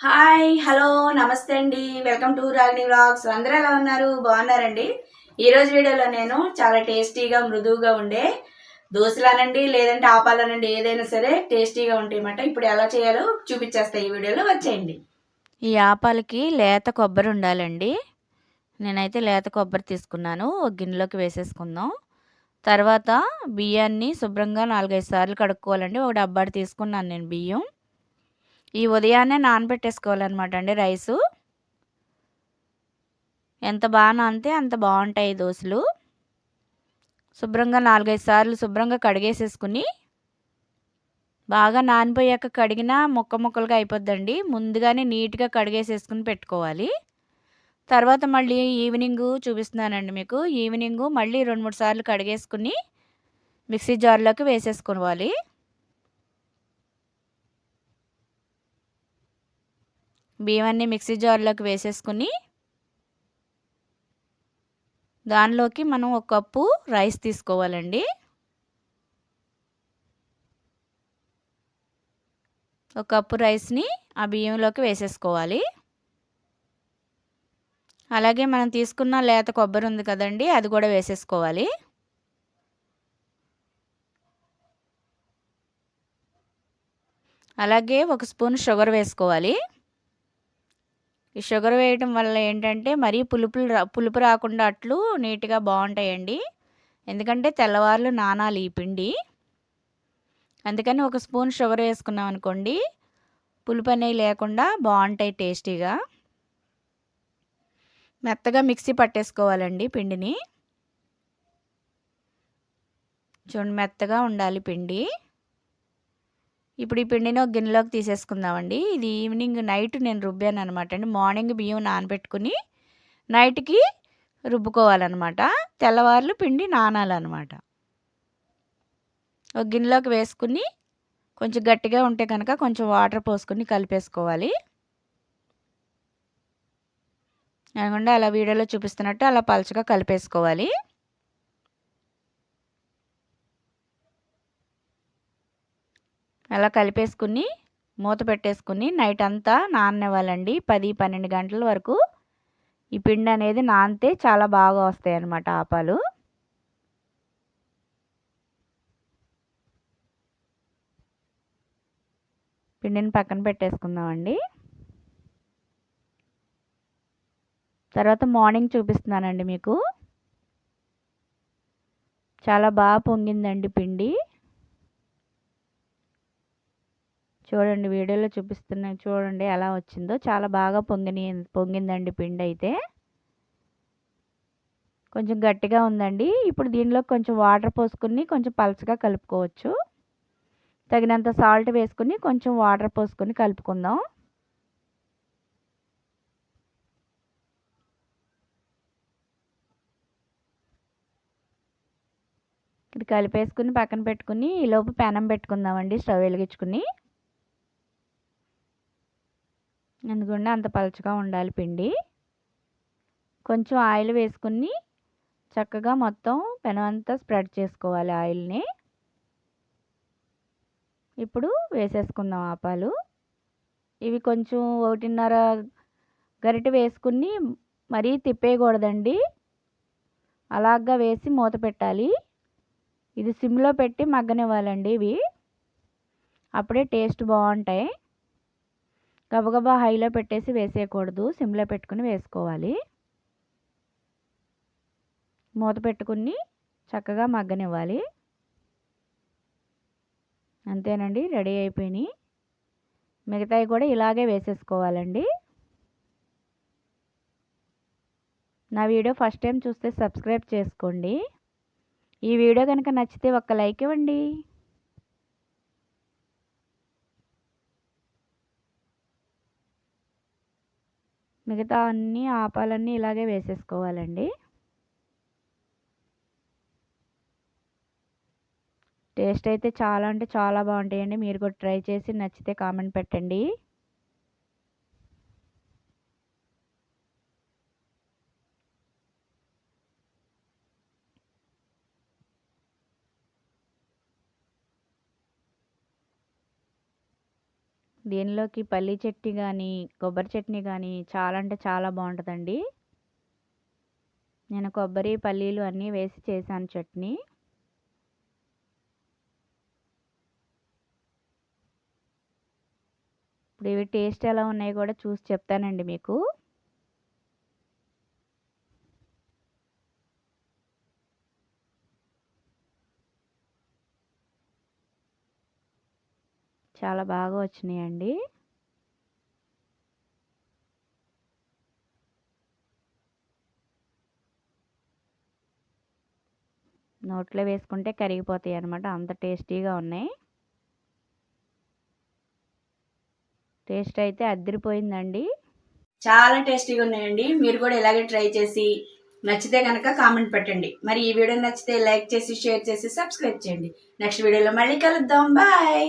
Hi hello నమస్తే అండి. Welcome to Ragini vlogs. అందరూ ఎలా ఉన్నారు? బాగున్నారండి? ఈరోజు వీడియోలో నేను చాలా టేస్టీగా మృదువుగా ఉండే దోశలనండి లేదంటే ఆపాలనండి ఏదైనా సరే టేస్టీగా ఉంటాయన్నమాట. ఇప్పుడు ఎలా చేయాలో చూపించేస్తా ఈ వీడియోలో, వచ్చేయండి. ఈ ఆపాలకి లేత కొబ్బరి ఉండాలండి. నేనైతే లేత కొబ్బరి తీసుకున్నాను. ఒక గిన్నెలోకి వేసేసుకుందాం. తర్వాత బియ్యాన్ని శుభ్రంగా 4-5 సార్లు కడుక్కోవాలండి. ఒక డబ్బాడు తీసుకున్నాను నేను బియ్యం. ఈ ఉదయాన్నే నానబెట్టేసుకోవాలన్నమాట అండి రైసు. ఎంత బాగా నానితే అంత బాగుంటాయి దోశలు. శుభ్రంగా 4-5 సార్లు శుభ్రంగా కడిగేసేసుకుని, బాగా నానిపోయాక కడిగినా ముక్కలుగా అయిపోద్దండి. ముందుగానే నీట్గా కడిగేసేసుకుని పెట్టుకోవాలి. తర్వాత మళ్ళీ ఈవినింగు చూపిస్తున్నానండి మీకు. ఈవినింగు మళ్ళీ 2-3 సార్లు కడిగేసుకుని మిక్సీ జార్లోకి వేసేసుకోవాలి. బియ్యాన్ని మిక్సీ జార్లోకి వేసేసుకుని దానిలోకి మనం 1 కప్పు రైస్ తీసుకోవాలండి. 1 కప్పు రైస్ని ఆ బియ్యంలోకి వేసేసుకోవాలి. అలాగే మనం తీసుకున్న లేత కొబ్బరి ఉంది కదండి, అది కూడా వేసేసుకోవాలి. అలాగే 1 స్పూన్ షుగర్ వేసుకోవాలి. ఈ షుగర్ వేయటం వల్ల ఏంటంటే మరీ పులుపు రాకుండా అట్లు నీట్గా బాగుంటాయండి. ఎందుకంటే తెల్లవార్లు నానాలి ఈ పిండి. అందుకని 1 స్పూన్ షుగర్ వేసుకున్నాం అనుకోండి, పులుపు అనేవి లేకుండా బాగుంటాయి టేస్టీగా. మెత్తగా మిక్సీ పట్టేసుకోవాలండి పిండిని. చూడండి, మెత్తగా ఉండాలి పిండి. ఇప్పుడు ఈ పిండిని ఒక గిన్నెలోకి తీసేసుకుందామండి. ఇది నైట్ నేను రుబ్బాను అనమాట అండి. మార్నింగ్ బియ్యం నానబెట్టుకుని నైట్కి రుబ్బుకోవాలన్నమాట. తెల్లవార్లు పిండి నానాలన్నమాట. ఒక గిన్నెలోకి వేసుకుని కొంచెం గట్టిగా ఉంటే కనుక కొంచెం వాటర్ పోసుకొని కలిపేసుకోవాలి. అనుకోండి, అలా వీడియోలో చూపిస్తున్నట్టు అలా పలుచగా కలిపేసుకోవాలి. అలా కలిపేసుకుని మూత పెట్టేసుకుని నైట్ అంతా నాననివ్వాలండి. 10-12 గంటల వరకు ఈ పిండి అనేది నానితే చాలా బాగా వస్తాయి అన్నమాట ఆపాలు. పిండిని పక్కన పెట్టేసుకుందామండి. తర్వాత మార్నింగ్ చూపిస్తున్నానండి మీకు. చాలా బాగా పొంగిందండి పిండి. చూడండి, వీడియోలో చూపిస్తున్నాను చూడండి ఎలా వచ్చిందో. చాలా బాగా పొంగిందండి పిండి అయితే. కొంచెం గట్టిగా ఉందండి. ఇప్పుడు దీనిలో కొంచెం వాటర్ పోసుకుని కొంచెం పలచగా కలుపుకోవచ్చు. తగినంత సాల్ట్ వేసుకుని కొంచెం వాటర్ పోసుకొని కలుపుకుందాం. ఇది కలిపేసుకుని పక్కన పెట్టుకుని ఈలోపు పెనం పెట్టుకుందామండి స్టవ్ వెలిగించుకుని. ఎందుకంటే అంత పలచగా ఉండాలి పిండి. కొంచెం ఆయిల్ వేసుకుని చక్కగా మొత్తం పెనం అంతా స్ప్రెడ్ చేసుకోవాలి ఆయిల్ని. ఇప్పుడు వేసేసుకుందాం ఆపాలు. ఇవి కొంచెం 1.5 గరిటె వేసుకుని మరీ తిప్పేయకూడదండి. అలాగా వేసి మూత పెట్టాలి. ఇది సిమ్లో పెట్టి మగ్గనివ్వాలండి ఇవి. అప్పుడే టేస్ట్ బాగుంటాయి. గబగబా హైలో పెట్టేసి వేసేయకూడదు, సిమ్లో పెట్టుకుని వేసుకోవాలి. మూత పెట్టుకుని చక్కగా మగ్గనివ్వాలి. అంతేనండి, రెడీ అయిపోయినాయి. మిగతాయి కూడా ఇలాగే వేసేసుకోవాలండి. నా వీడియో ఫస్ట్ టైం చూస్తే సబ్స్క్రైబ్ చేసుకోండి. ఈ వీడియో కనుక నచ్చితే ఒక్క లైక్ ఇవ్వండి. మిగతా అన్ని ఆపాలన్నీ ఇలాగే వేసేసుకోవాలండి. టేస్ట్ అయితే చాలా అంటే చాలా బాగుంటాయండి. మీరు కూడా ట్రై చేసి నచ్చితే కామెంట్ పెట్టండి. దీనిలోకి పల్లీ చట్నీ కానీ కొబ్బరి చట్నీ కానీ చాలా అంటే చాలా బాగుంటుందండి. నేను కొబ్బరి పల్లీలు అన్నీ వేసి చేశాను చట్నీ. ఇప్పుడు ఇవి టేస్ట్ ఎలా ఉన్నాయో కూడా చూసి చెప్తానండి మీకు. చాలా బాగా వచ్చినాయండి. నోట్లో వేసుకుంటే కరిగిపోతాయి అన్నమాట, అంత టేస్టీగా ఉన్నాయి. టేస్ట్ అయితే అదిరిపోయిందండి. చాలా టేస్టీగా ఉన్నాయండి. మీరు కూడా ఇలాగే ట్రై చేసి నచ్చితే కనుక కామెంట్ పెట్టండి. మరి ఈ వీడియో నచ్చితే లైక్ చేసి షేర్ చేసి సబ్స్క్రైబ్ చేయండి. నెక్స్ట్ వీడియోలో మళ్ళీ కలుద్దాం. బాయ్.